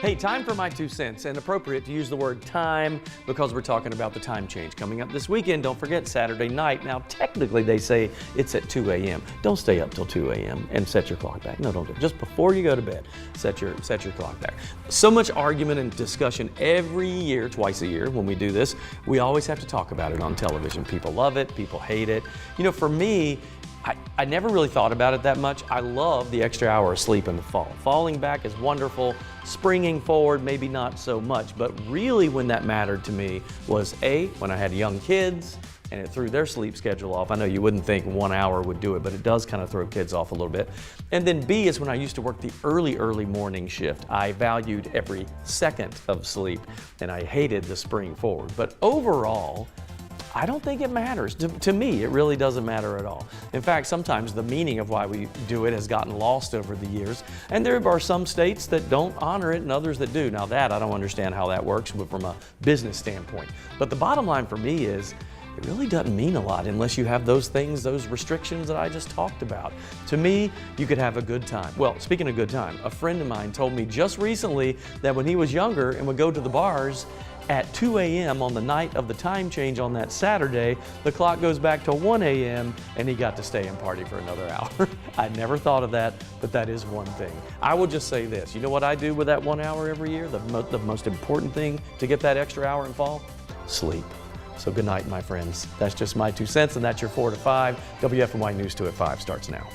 Hey, time for my 2 cents, and appropriate to use the word time because we're talking about the time change coming up this weekend. Don't forget Saturday night. Now, technically they say it's at 2 a.m. Don't stay up till 2 a.m. and set your clock back. No, don't do it. Just before you go to bed, set your clock back. So much argument and discussion every year, twice a year when we do this. We always have to talk about it on television. People love it, people hate it. You know, for me, I never really thought about it that much. I love the extra hour of sleep in the fall. Falling back is wonderful. Springing forward, maybe not so much. But really when that mattered to me was A, when I had young kids and it threw their sleep schedule off. I know you wouldn't think 1 hour would do it, but it does kind of throw kids off a little bit. And then B is when I used to work the early morning shift. I valued every second of sleep and I hated the spring forward. But overall, I don't think it matters. To me, it really doesn't matter at all. In fact, sometimes the meaning of why we do it has gotten lost over the years, and there are some states that don't honor it and others that do. Now that, I don't understand how that works from a business standpoint. But the bottom line for me is, it really doesn't mean a lot unless you have those things, those restrictions that I just talked about. To me, you could have a good time. Well, speaking of good time, a friend of mine told me just recently that when he was younger and would go to the bars, at 2 a.m. on the night of the time change on that Saturday, the clock goes back to 1 a.m. and he got to stay and party for another hour. I never thought of that, but that is one thing. I will just say this, you know what I do with that 1 hour every year? The most important thing to get that extra hour in fall? Sleep. So good night, my friends. That's just my 2 cents, and that's your 4 to 5. WFMY News 2 at 5 starts now.